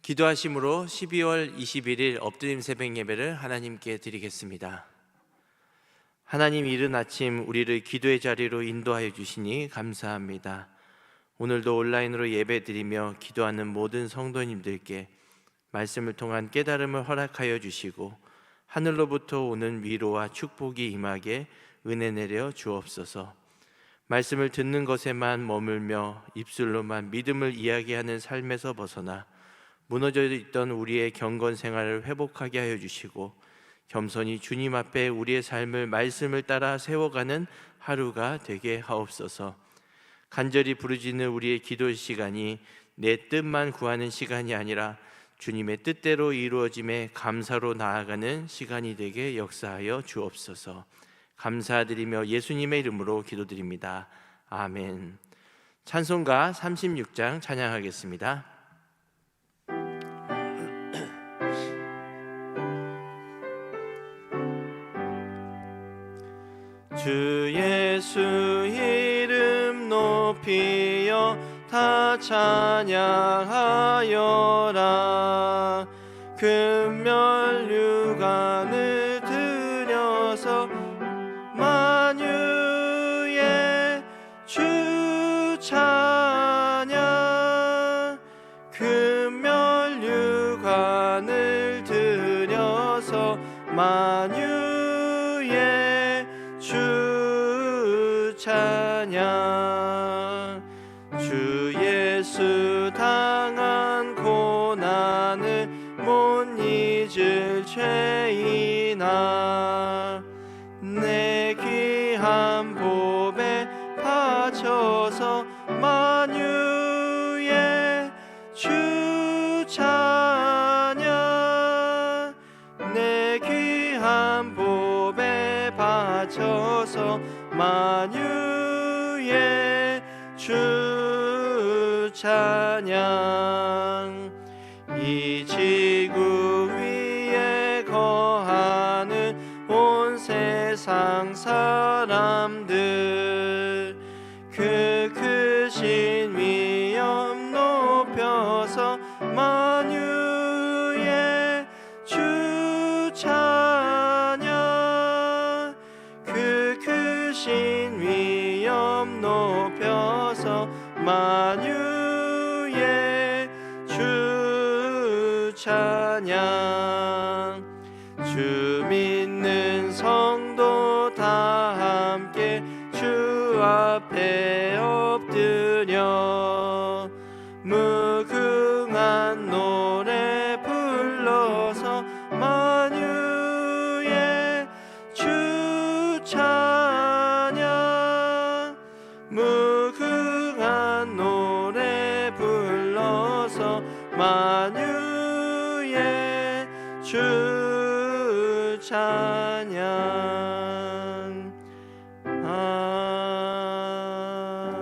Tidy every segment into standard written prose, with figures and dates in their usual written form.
기도하심으로 12월 21일 엎드림 새벽 예배를 하나님께 드리겠습니다. 하나님, 이른 아침 우리를 기도의 자리로 인도하여 주시니 감사합니다. 오늘도 온라인으로 예배 드리며 기도하는 모든 성도님들께 말씀을 통한 깨달음을 허락하여 주시고 하늘로부터 오는 위로와 축복이 임하게 은혜 내려 주옵소서. 말씀을 듣는 것에만 머물며 입술로만 믿음을 이야기하는 삶에서 벗어나 무너져 있던 우리의 경건 생활을 회복하게 하여 주시고 겸손히 주님 앞에 우리의 삶을 말씀을 따라 세워가는 하루가 되게 하옵소서. 간절히 부르짖는 우리의 기도 시간이 내 뜻만 구하는 시간이 아니라 주님의 뜻대로 이루어짐에 감사로 나아가는 시간이 되게 역사하여 주옵소서. 감사드리며 예수님의 이름으로 기도드립니다. 아멘. 찬송가 36장 찬양하겠습니다. 주 예수 이름 높이여 다 찬양하여라. 금면류관을 들여서 만유의 주 찬양. 금면류관을 들여서 만유의 주 찬양. 주 예수 당한 고난을 못 잊을 죄인아, 내 귀한 보배 바쳐서 만유의 주 찬양. 내 귀한 보배 바쳐서 만유의 주 찬양. 이 지구 위에 거하는 온 세상 사람들, 그 크신 위엄 높여서 만유의 주 찬양. 그 크신 위엄 높여서 만유의 주 찬양. 주 믿는 성도 다 함께 주 앞에 엎드려 무궁한 노래 불러서 만유의 주 찬양. 무궁한 노래 불러서 만유의 주 찬양.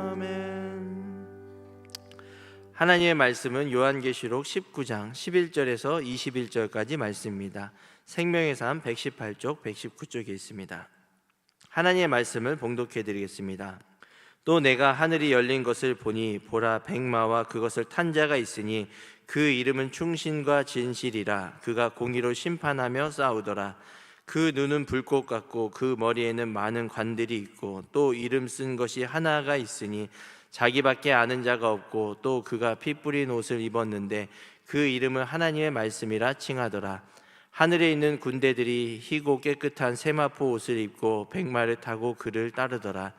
아멘. 하나님의 말씀은 요한계시록 19장 11절에서 21절까지 말씀입니다. 생명의 삶 118쪽 119쪽에 있습니다. 하나님의 말씀을 봉독해 드리겠습니다. 또 내가 하늘이 열린 것을 보니 보라, 백마와 그것을 탄 자가 있으니 그 이름은 충신과 진실이라. 그가 공의로 심판하며 싸우더라. 그 눈은 불꽃 같고 그 머리에는 많은 관들이 있고 또 이름 쓴 것이 하나가 있으니 자기밖에 아는 자가 없고 또 그가 피 뿌린 옷을 입었는데 그 이름은 하나님의 말씀이라 칭하더라. 하늘에 있는 군대들이 희고 깨끗한 세마포 옷을 입고 백마를 타고 그를 따르더라.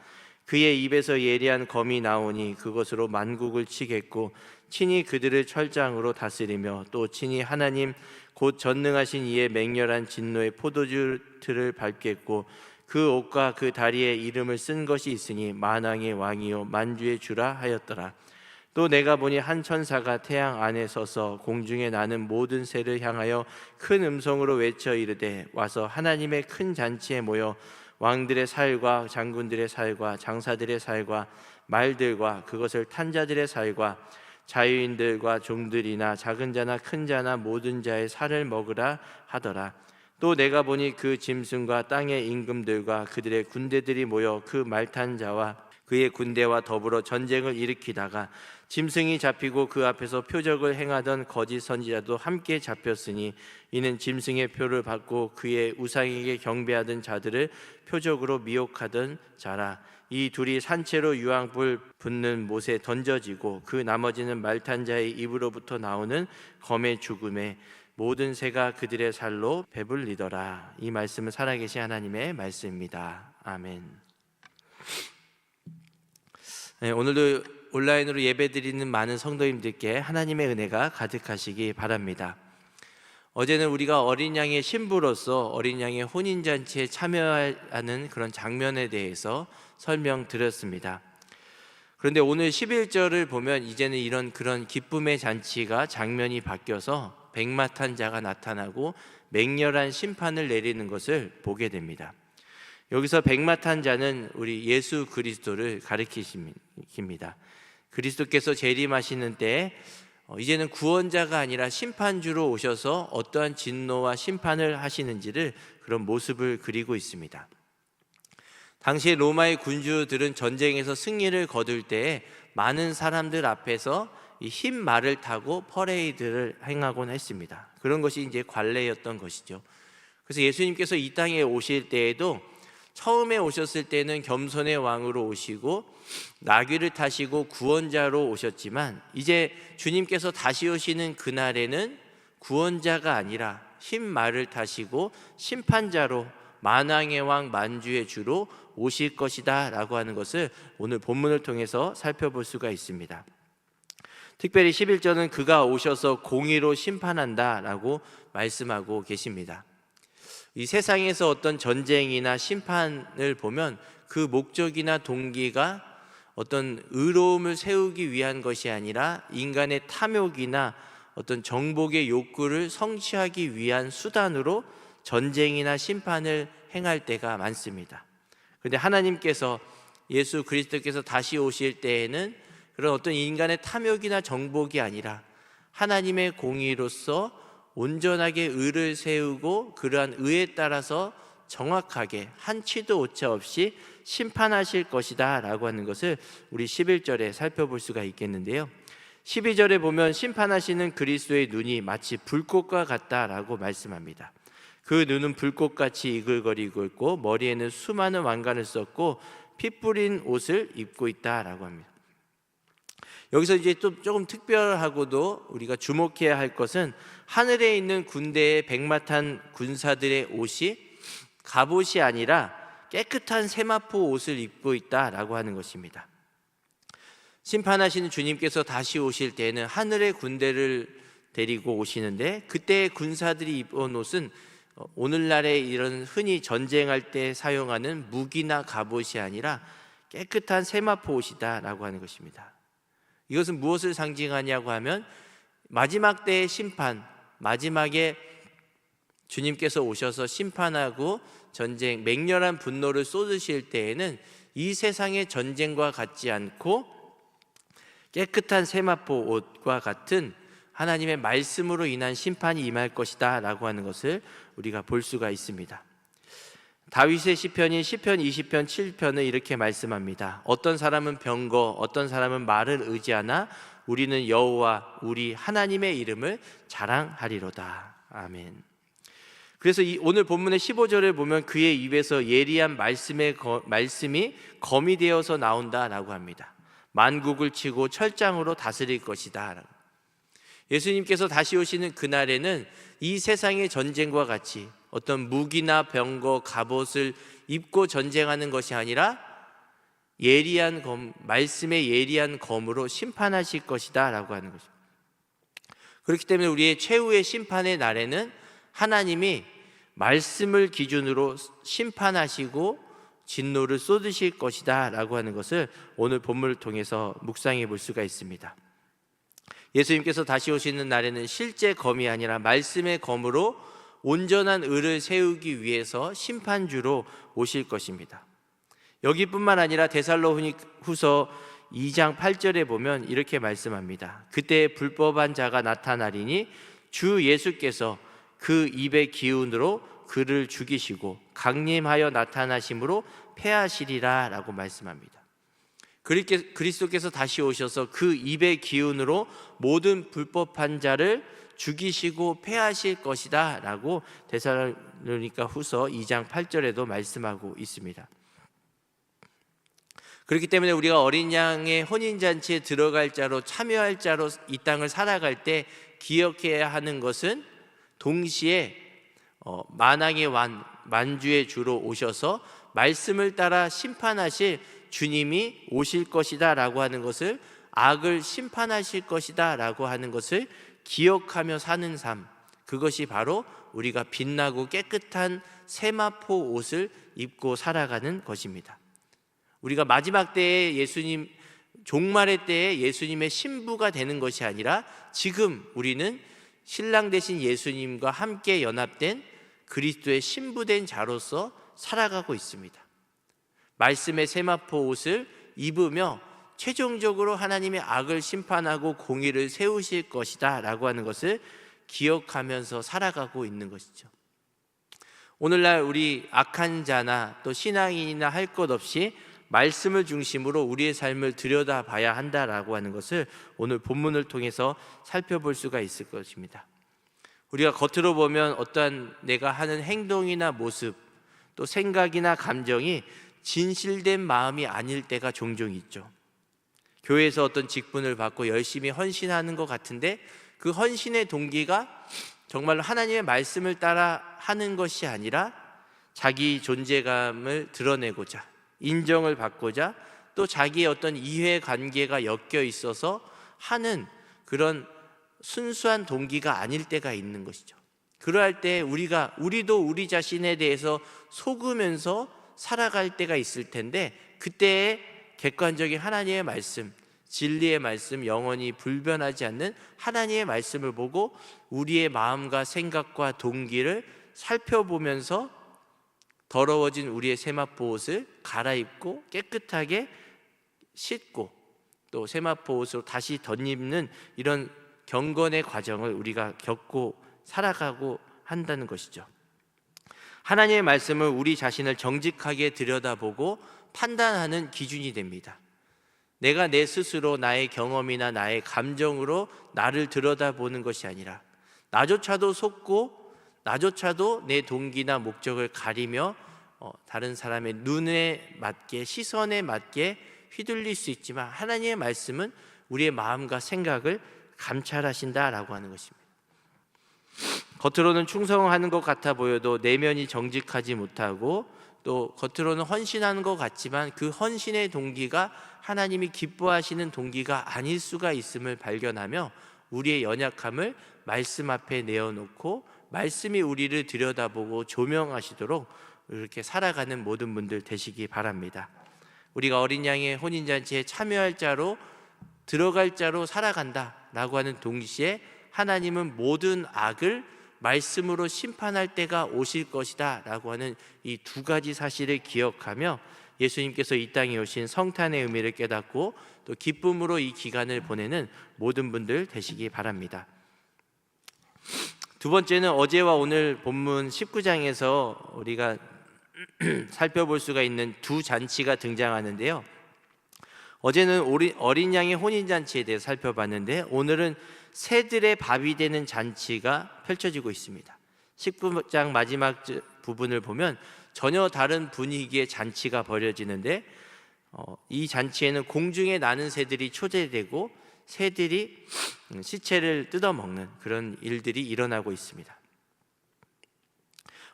그의 입에서 예리한 검이 나오니 그것으로 만국을 치겠고 친히 그들을 철장으로 다스리며 또 친히 하나님 곧 전능하신 이의 맹렬한 진노의 포도주 틀을 밟겠고 그 옷과 그 다리에 이름을 쓴 것이 있으니 만왕의 왕이요 만주의 주라 하였더라. 또 내가 보니 한 천사가 태양 안에 서서 공중에 나는 모든 새를 향하여 큰 음성으로 외쳐 이르되 와서 하나님의 큰 잔치에 모여 왕들의 살과 장군들의 살과 장사들의 살과 말들과 그것을 탄 자들의 살과 자유인들과 종들이나 작은 자나 큰 자나 모든 자의 살을 먹으라 하더라. 또 내가 보니 그 짐승과 땅의 임금들과 그들의 군대들이 모여 그 말 탄 자와 그의 군대와 더불어 전쟁을 일으키다가 짐승이 잡히고 그 앞에서 표적을 행하던 거짓 선지자도 함께 잡혔으니 이는 짐승의 표를 받고 그의 우상에게 경배하던 자들을 표적으로 미혹하던 자라. 이 둘이 산채로 유황불 붙는 못에 던져지고 그 나머지는 말탄 자의 입으로부터 나오는 검의 죽음에 모든 새가 그들의 살로 배불리더라. 이 말씀은 살아계신 하나님의 말씀입니다. 아멘. 네, 오늘도 온라인으로 예배드리는 많은 성도님들께 하나님의 은혜가 가득하시기 바랍니다. 어제는 우리가 어린 양의 신부로서 어린 양의 혼인잔치에 참여하는 그런 장면에 대해서 설명드렸습니다. 그런데 오늘 11절을 보면 이제는 그런 기쁨의 잔치가 장면이 바뀌어서 백마탄 자가 나타나고 맹렬한 심판을 내리는 것을 보게 됩니다. 여기서 백마탄 자는 우리 예수 그리스도를 가리킵니다. 그리스도께서 재림하시는 때에 이제는 구원자가 아니라 심판주로 오셔서 어떠한 진노와 심판을 하시는지를 그런 모습을 그리고 있습니다. 당시에 로마의 군주들은 전쟁에서 승리를 거둘 때에 많은 사람들 앞에서 이 흰 말을 타고 퍼레이드를 행하곤 했습니다. 그런 것이 이제 관례였던 것이죠. 그래서 예수님께서 이 땅에 오실 때에도 처음에 오셨을 때는 겸손의 왕으로 오시고 나귀를 타시고 구원자로 오셨지만 이제 주님께서 다시 오시는 그날에는 구원자가 아니라 흰 말을 타시고 심판자로 만왕의 왕 만주의 주로 오실 것이다 라고 하는 것을 오늘 본문을 통해서 살펴볼 수가 있습니다. 특별히 11절은 그가 오셔서 공의로 심판한다 라고 말씀하고 계십니다. 이 세상에서 어떤 전쟁이나 심판을 보면 그 목적이나 동기가 어떤 의로움을 세우기 위한 것이 아니라 인간의 탐욕이나 어떤 정복의 욕구를 성취하기 위한 수단으로 전쟁이나 심판을 행할 때가 많습니다. 그런데 하나님께서 예수 그리스도께서 다시 오실 때에는 그런 어떤 인간의 탐욕이나 정복이 아니라 하나님의 공의로서 온전하게 의를 세우고 그러한 의에 따라서 정확하게 한치도 오차 없이 심판하실 것이다 라고 하는 것을 우리 11절에 살펴볼 수가 있겠는데요. 12절에 보면 심판하시는 그리스도의 눈이 마치 불꽃과 같다라고 말씀합니다. 그 눈은 불꽃같이 이글거리고 있고 머리에는 수많은 왕관을 썼고 피 뿌린 옷을 입고 있다라고 합니다. 여기서 이제 좀 조금 특별하고도 우리가 주목해야 할 것은 하늘에 있는 군대의 백마탄 군사들의 옷이 갑옷이 아니라 깨끗한 세마포 옷을 입고 있다라고 하는 것입니다. 심판하시는 주님께서 다시 오실 때는 하늘의 군대를 데리고 오시는데 그때의 군사들이 입은 옷은 오늘날에 이런 흔히 전쟁할 때 사용하는 무기나 갑옷이 아니라 깨끗한 세마포 옷이다라고 하는 것입니다. 이것은 무엇을 상징하냐고 하면 마지막 때의 심판, 마지막에 주님께서 오셔서 심판하고 전쟁, 맹렬한 분노를 쏟으실 때에는 이 세상의 전쟁과 같지 않고 깨끗한 세마포 옷과 같은 하나님의 말씀으로 인한 심판이 임할 것이다 라고 하는 것을 우리가 볼 수가 있습니다. 다윗의 시편인 시편 20편 7편은 이렇게 말씀합니다. 어떤 사람은 병거, 어떤 사람은 말을 의지하나 우리는 여호와 우리 하나님의 이름을 자랑하리로다. 아멘. 그래서 오늘 본문의 15절을 보면 그의 입에서 예리한 말씀이 검이 되어서 나온다라고 합니다. 만국을 치고 철장으로 다스릴 것이다. 예수님께서 다시 오시는 그날에는 이 세상의 전쟁과 같이 어떤 무기나 병거, 갑옷을 입고 전쟁하는 것이 아니라 예리한 검, 말씀의 예리한 검으로 심판하실 것이다 라고 하는 것입니다. 그렇기 때문에 우리의 최후의 심판의 날에는 하나님이 말씀을 기준으로 심판하시고 진노를 쏟으실 것이다 라고 하는 것을 오늘 본문을 통해서 묵상해 볼 수가 있습니다. 예수님께서 다시 오시는 날에는 실제 검이 아니라 말씀의 검으로 온전한 의를 세우기 위해서 심판주로 오실 것입니다. 여기뿐만 아니라 데살로니가후서 2장 8절에 보면 이렇게 말씀합니다. 그때 불법한 자가 나타나리니 주 예수께서 그 입의 기운으로 그를 죽이시고 강림하여 나타나심으로 패하시리라 라고 말씀합니다. 그리스도께서 다시 오셔서 그 입의 기운으로 모든 불법한 자를 죽이시고 패하실 것이다 라고 데살로니가 후서 2장 8절에도 말씀하고 있습니다. 그렇기 때문에 우리가 어린 양의 혼인잔치에 들어갈 자로, 참여할 자로 이 땅을 살아갈 때 기억해야 하는 것은 동시에 만왕의 만주의 주로 오셔서 말씀을 따라 심판하실 주님이 오실 것이다 라고 하는 것을, 악을 심판하실 것이다 라고 하는 것을 기억하며 사는 삶, 그것이 바로 우리가 빛나고 깨끗한 세마포 옷을 입고 살아가는 것입니다. 우리가 마지막 때에 종말의 때에 예수님의 신부가 되는 것이 아니라 지금 우리는 신랑 되신 예수님과 함께 연합된 그리스도의 신부된 자로서 살아가고 있습니다. 말씀의 세마포 옷을 입으며 최종적으로 하나님의 악을 심판하고 공의를 세우실 것이다 라고 하는 것을 기억하면서 살아가고 있는 것이죠. 오늘날 우리 악한 자나 또 신앙인이나 할 것 없이 말씀을 중심으로 우리의 삶을 들여다봐야 한다라고 하는 것을 오늘 본문을 통해서 살펴볼 수가 있을 것입니다. 우리가 겉으로 보면 어떠한 내가 하는 행동이나 모습, 또 생각이나 감정이 진실된 마음이 아닐 때가 종종 있죠. 교회에서 어떤 직분을 받고 열심히 헌신하는 것 같은데 그 헌신의 동기가 정말로 하나님의 말씀을 따라 하는 것이 아니라 자기 존재감을 드러내고자, 인정을 받고자, 또 자기의 어떤 이해관계가 엮여 있어서 하는 그런 순수한 동기가 아닐 때가 있는 것이죠. 그러할 때 우리도 우리 자신에 대해서 속으면서 살아갈 때가 있을 텐데, 그때의 객관적인 하나님의 말씀, 진리의 말씀, 영원히 불변하지 않는 하나님의 말씀을 보고 우리의 마음과 생각과 동기를 살펴보면서 더러워진 우리의 세마포 옷을 갈아입고 깨끗하게 씻고 또 세마포 옷으로 다시 덧입는 이런 경건의 과정을 우리가 겪고 살아가고 한다는 것이죠. 하나님의 말씀은 우리 자신을 정직하게 들여다보고 판단하는 기준이 됩니다. 내가 내 스스로 나의 경험이나 나의 감정으로 나를 들여다보는 것이 아니라 나조차도 속고 나조차도 내 동기나 목적을 가리며 다른 사람의 눈에 맞게, 시선에 맞게 휘둘릴 수 있지만 하나님의 말씀은 우리의 마음과 생각을 감찰하신다라고 하는 것입니다. 겉으로는 충성하는 것 같아 보여도 내면이 정직하지 못하고 또 겉으로는 헌신하는 것 같지만 그 헌신의 동기가 하나님이 기뻐하시는 동기가 아닐 수가 있음을 발견하며 우리의 연약함을 말씀 앞에 내어놓고 말씀이 우리를 들여다보고 조명하시도록 이렇게 살아가는 모든 분들 되시기 바랍니다. 우리가 어린 양의 혼인잔치에 참여할 자로, 들어갈 자로 살아간다라고 하는 동시에 하나님은 모든 악을 말씀으로 심판할 때가 오실 것이다 라고 하는 이 두 가지 사실을 기억하며 예수님께서 이 땅에 오신 성탄의 의미를 깨닫고 또 기쁨으로 이 기간을 보내는 모든 분들 되시기 바랍니다. 두 번째는 어제와 오늘 본문 19장에서 우리가 살펴볼 수가 있는 두 잔치가 등장하는데요. 어제는 어린 양의 혼인잔치에 대해 살펴봤는데 오늘은 새들의 밥이 되는 잔치가 펼쳐지고 있습니다. 19장 마지막 부분을 보면 전혀 다른 분위기의 잔치가 벌어지는데 이 잔치에는 공중에 나는 새들이 초대되고 새들이 시체를 뜯어먹는 그런 일들이 일어나고 있습니다.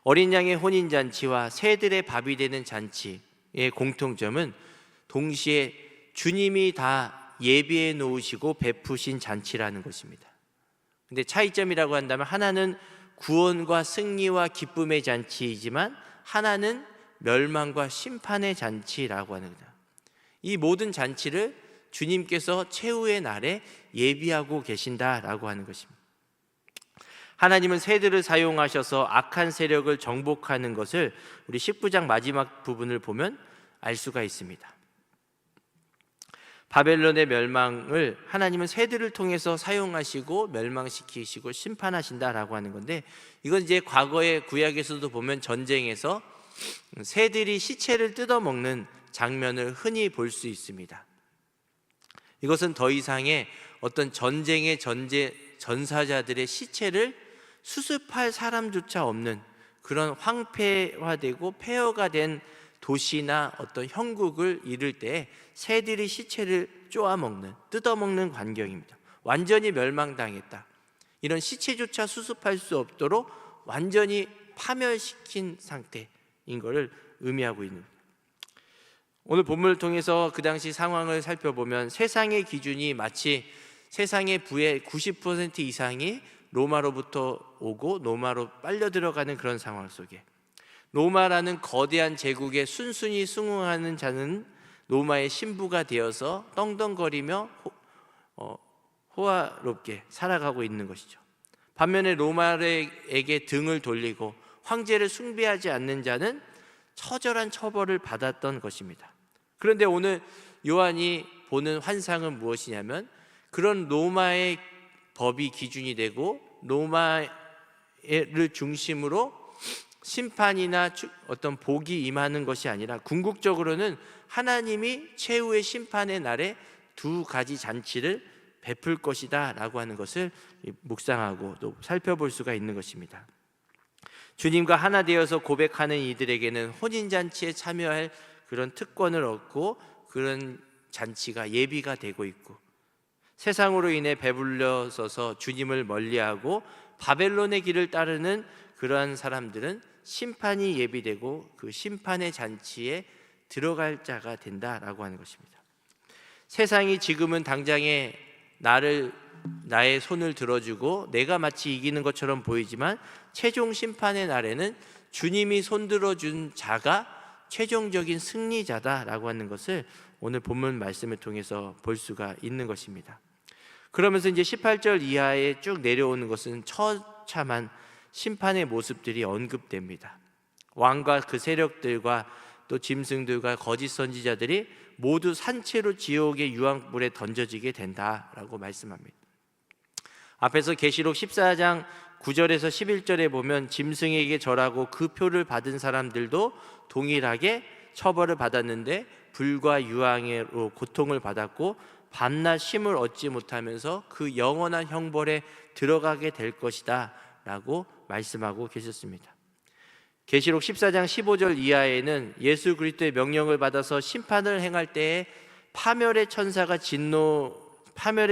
어린 양의 혼인잔치와 새들의 밥이 되는 잔치의 공통점은 동시에 주님이 다 예비해 놓으시고 베푸신 잔치라는 것입니다. 근데 차이점이라고 한다면 하나는 구원과 승리와 기쁨의 잔치이지만 하나는 멸망과 심판의 잔치라고 하는 거다. 이 모든 잔치를 주님께서 최후의 날에 예비하고 계신다라고 하는 것입니다. 하나님은 새들을 사용하셔서 악한 세력을 정복하는 것을 우리 19장 마지막 부분을 보면 알 수가 있습니다. 바벨론의 멸망을 하나님은 새들을 통해서 사용하시고 멸망시키시고 심판하신다라고 하는 건데, 이건 이제 과거의 구약에서도 보면 전쟁에서 새들이 시체를 뜯어먹는 장면을 흔히 볼 수 있습니다. 이것은 더 이상의 어떤 전쟁의 전사자들의 시체를 수습할 사람조차 없는 그런 황폐화되고 폐허가 된 도시나 어떤 형국을 이룰 때 새들이 시체를 쪼아먹는, 뜯어먹는 광경입니다. 완전히 멸망당했다. 이런 시체조차 수습할 수 없도록 완전히 파멸시킨 상태인 것을 의미하고 있는, 오늘 본문을 통해서 그 당시 상황을 살펴보면 세상의 기준이 마치 세상의 부의 90% 이상이 로마로부터 오고 로마로 빨려 들어가는 그런 상황 속에, 로마라는 거대한 제국에 순순히 순응하는 자는 로마의 신부가 되어서 떵떵거리며 호화롭게 살아가고 있는 것이죠. 반면에 로마에게 등을 돌리고 황제를 숭배하지 않는 자는 처절한 처벌을 받았던 것입니다. 그런데 오늘 요한이 보는 환상은 무엇이냐면, 그런 로마의 법이 기준이 되고 로마를 중심으로 심판이나 어떤 복이 임하는 것이 아니라 궁극적으로는 하나님이 최후의 심판의 날에 두 가지 잔치를 베풀 것이다 라고 하는 것을 묵상하고 또 살펴볼 수가 있는 것입니다. 주님과 하나 되어서 고백하는 이들에게는 혼인잔치에 참여할 그런 특권을 얻고 그런 잔치가 예비가 되고 있고, 세상으로 인해 배불러서서 주님을 멀리하고 바벨론의 길을 따르는 그러한 사람들은 심판이 예비되고 그 심판의 잔치에 들어갈 자가 된다라고 하는 것입니다. 세상이 지금은 당장에 나의 손을 들어주고 내가 마치 이기는 것처럼 보이지만, 최종 심판의 날에는 주님이 손들어준 자가 최종적인 승리자다라고 하는 것을 오늘 본문 말씀을 통해서 볼 수가 있는 것입니다. 그러면서 이제 18절 이하에 쭉 내려오는 것은 처참한 심판의 모습들이 언급됩니다. 왕과 그 세력들과 또 짐승들과 거짓 선지자들이 모두 산채로 지옥의 유황불에 던져지게 된다라고 말씀합니다. 앞에서 계시록 14장 9절에서 11절에 보면 짐승에게 절하고 그 표를 받은 사람들도 동일하게 처벌을 받았는데 불과 유황으로 고통을 받았고 밤낮 쉼을 얻지 못하면서 그 영원한 형벌에 들어가게 될 것이다 라고 말씀하고 계셨습니다. 계시록 14장 15절 이하에는 예수 그리스도의 명령을 받아서 심판을 행할 때에 파멸의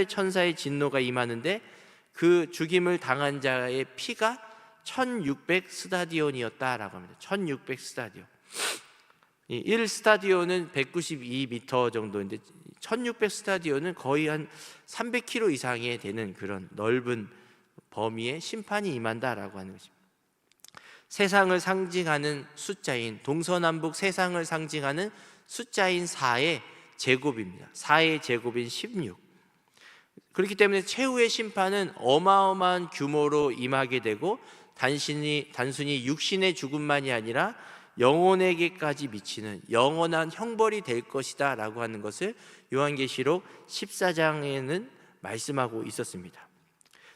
천사의 진노가 임하는데, 그 죽임을 당한 자의 피가 1600 스타디온이었다라고 합니다. 1600 스타디온. 1 스타디온은 192m 정도인데 1600 스타디온은 거의 한 300km 이상이 되는 그런 넓은 범위의 심판이 임한다라고 하는 것입니다. 세상을 상징하는 숫자인, 동서남북 세상을 상징하는 숫자인 4의 제곱입니다. 4의 제곱인 16. 그렇기 때문에 최후의 심판은 어마어마한 규모로 임하게 되고, 단순히 육신의 죽음만이 아니라 영혼에게까지 미치는 영원한 형벌이 될 것이다 라고 하는 것을 요한계시록 14장에는 말씀하고 있었습니다.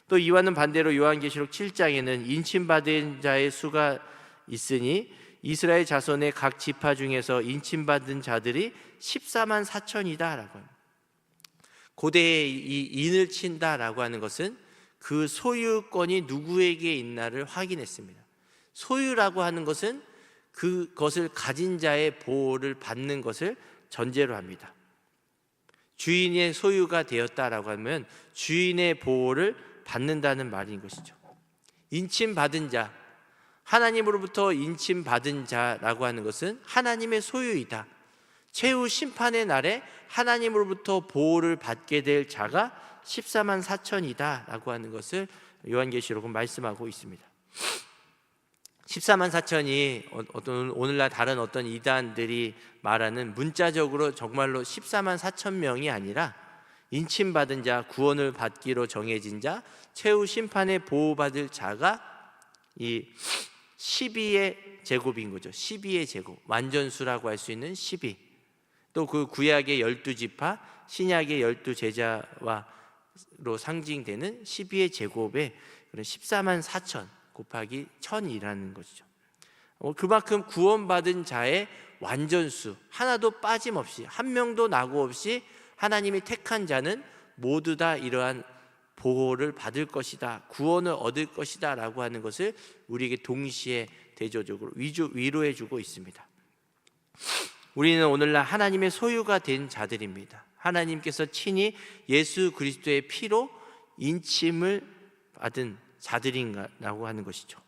또 이와는 반대로 요한계시록 7장에는 인침받은 자의 수가 있으니 이스라엘 자손의 각 지파 중에서 인침받은 자들이 14만 4천이다 라고 합니다. 고대에 이 인을 친다라고 하는 것은 그 소유권이 누구에게 있나를 확인했습니다. 소유라고 하는 것은 그것을 가진 자의 보호를 받는 것을 전제로 합니다. 주인의 소유가 되었다라고 하면 주인의 보호를 받는다는 말인 것이죠. 인침받은 자, 하나님으로부터 인침받은 자라고 하는 것은 하나님의 소유이다. 최후 심판의 날에 하나님으로부터 보호를 받게 될 자가 14만 4천이다 라고 하는 것을 요한계시록은 말씀하고 있습니다. 14만 4천이 오늘날 다른 어떤 이단들이 말하는 문자적으로 정말로 14만 4천 명이 아니라 인침받은 자, 구원을 받기로 정해진 자, 최후 심판에 보호받을 자가 이 12의 제곱인 거죠. 12의 제곱, 완전수라고 할 수 있는 12. 또 그 구약의 12지파, 신약의 12제자와로 상징되는 12의 제곱에 14만 4천 곱하기 1000이라는 것이죠. 그만큼 구원받은 자의 완전수, 하나도 빠짐없이, 한 명도 나고 없이 하나님이 택한 자는 모두 다 이러한 보호를 받을 것이다, 구원을 얻을 것이다 라고 하는 것을 우리에게 동시에 대조적으로 위로해 주고 있습니다. 우리는 오늘날 하나님의 소유가 된 자들입니다. 하나님께서 친히 예수 그리스도의 피로 인침을 받은 자들이라고 하는 것이죠.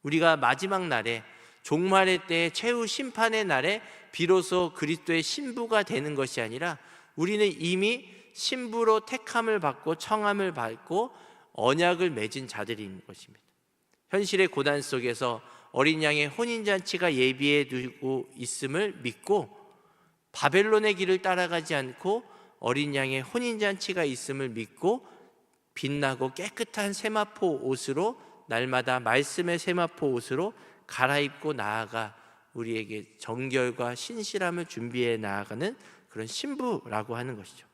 우리가 마지막 날에, 종말의 때에, 최후 심판의 날에 비로소 그리스도의 신부가 되는 것이 아니라 우리는 이미 신부로 택함을 받고 청함을 받고 언약을 맺은 자들인 것입니다. 현실의 고난 속에서 어린 양의 혼인잔치가 예비해 두고 있음을 믿고 바벨론의 길을 따라가지 않고 어린 양의 혼인잔치가 있음을 믿고 빛나고 깨끗한 세마포 옷으로, 날마다 말씀의 세마포 옷으로 갈아입고 나아가 우리에게 정결과 신실함을 준비해 나아가는 그런 신부라고 하는 것이죠.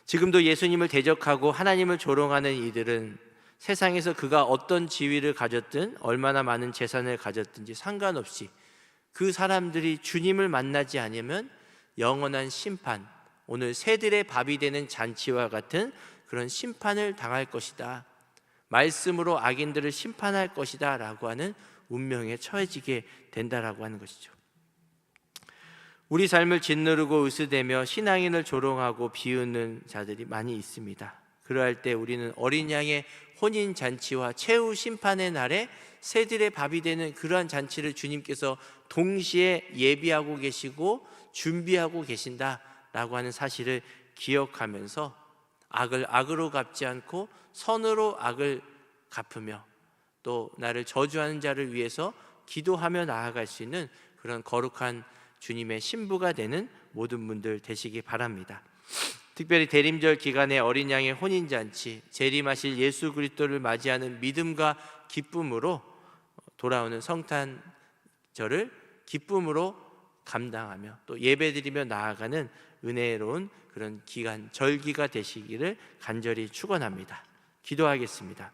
지금도 예수님을 대적하고 하나님을 조롱하는 이들은 세상에서 그가 어떤 지위를 가졌든 얼마나 많은 재산을 가졌든지 상관없이 그 사람들이 주님을 만나지 않으면 영원한 심판, 오늘 새들의 밥이 되는 잔치와 같은 그런 심판을 당할 것이다, 말씀으로 악인들을 심판할 것이다 라고 하는 운명에 처해지게 된다라고 하는 것이죠. 우리 삶을 짓누르고 으스대며 신앙인을 조롱하고 비웃는 자들이 많이 있습니다. 그러할 때 우리는 어린 양의 혼인잔치와 최후 심판의 날에 새들의 밥이 되는 그러한 잔치를 주님께서 동시에 예비하고 계시고 준비하고 계신다라고 하는 사실을 기억하면서 악을 악으로 갚지 않고 선으로 악을 갚으며 또 나를 저주하는 자를 위해서 기도하며 나아갈 수 있는 그런 거룩한 주님의 신부가 되는 모든 분들 되시기 바랍니다. 특별히 대림절 기간에 어린 양의 혼인잔치, 재림하실 예수 그리스도를 맞이하는 믿음과 기쁨으로 돌아오는 성탄절을 기쁨으로 감당하며 또 예배드리며 나아가는 은혜로운 그런 기간, 절기가 되시기를 간절히 축원합니다. 기도하겠습니다.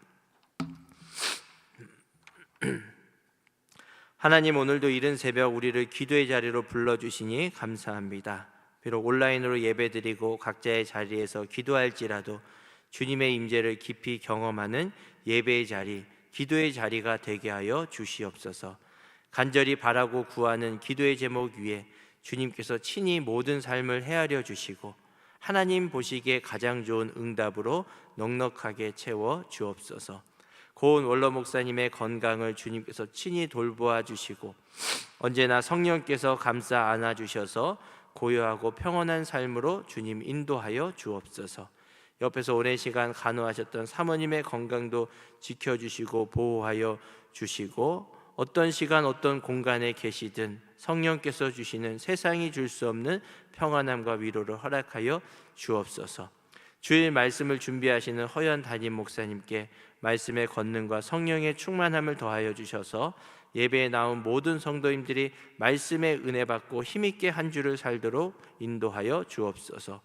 하나님, 오늘도 이른 새벽 우리를 기도의 자리로 불러주시니 감사합니다. 비록 온라인으로 예배드리고 각자의 자리에서 기도할지라도 주님의 임재를 깊이 경험하는 예배의 자리, 기도의 자리가 되게 하여 주시옵소서. 간절히 바라고 구하는 기도의 제목 위에 주님께서 친히 모든 삶을 헤아려 주시고 하나님 보시기에 가장 좋은 응답으로 넉넉하게 채워 주옵소서. 고은 원로 목사님의 건강을 주님께서 친히 돌보아 주시고 언제나 성령께서 감싸 안아 주셔서 고요하고 평온한 삶으로 주님 인도하여 주옵소서. 옆에서 오랜 시간 간호하셨던 사모님의 건강도 지켜주시고 보호하여 주시고 어떤 시간 어떤 공간에 계시든 성령께서 주시는 세상이 줄 수 없는 평안함과 위로를 허락하여 주옵소서. 주일 말씀을 준비하시는 허연 담임 목사님께 말씀의 권능과 성령의 충만함을 더하여 주셔서 예배에 나온 모든 성도님들이 말씀의 은혜 받고 힘있게 한 주를 살도록 인도하여 주옵소서.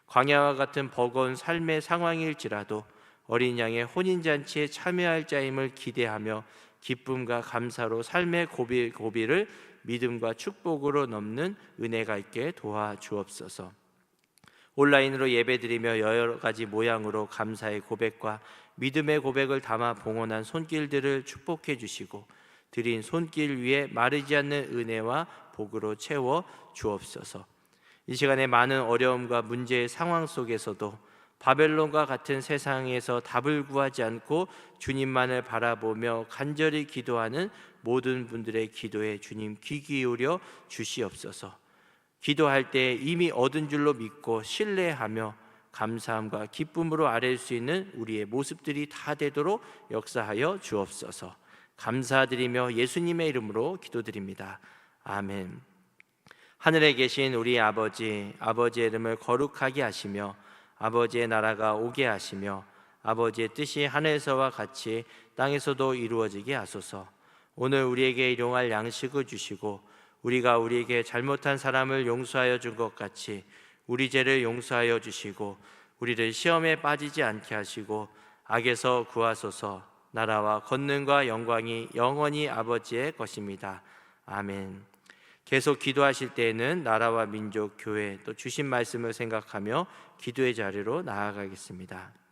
광야와 같은 버거운 삶의 상황일지라도 어린 양의 혼인잔치에 참여할 자임을 기대하며 기쁨과 감사로 삶의 고비를 믿음과 축복으로 넘는 은혜가 있게 도와주옵소서. 온라인으로 예배드리며 여러 가지 모양으로 감사의 고백과 믿음의 고백을 담아 봉헌한 손길들을 축복해 주시고 드린 손길 위에 마르지 않는 은혜와 복으로 채워 주옵소서. 이 시간에 많은 어려움과 문제의 상황 속에서도 바벨론과 같은 세상에서 답을 구하지 않고 주님만을 바라보며 간절히 기도하는 모든 분들의 기도에 주님 귀 기울여 주시옵소서. 기도할 때 이미 얻은 줄로 믿고 신뢰하며 감사함과 기쁨으로 아뢰 수 있는 우리의 모습들이 다 되도록 역사하여 주옵소서. 감사드리며 예수님의 이름으로 기도드립니다. 아멘. 하늘에 계신 우리 아버지, 아버지의 이름을 거룩하게 하시며 아버지의 나라가 오게 하시며 아버지의 뜻이 하늘에서와 같이 땅에서도 이루어지게 하소서. 오늘 우리에게 일용할 양식을 주시고 우리가 우리에게 잘못한 사람을 용서하여 준 것 같이 우리 죄를 용서하여 주시고 우리를 시험에 빠지지 않게 하시고 악에서 구하소서. 나라와 권능과 영광이 영원히 아버지의 것입니다. 아멘. 계속 기도하실 때에는 나라와 민족, 교회 또 주신 말씀을 생각하며 기도의 자리로 나아가겠습니다.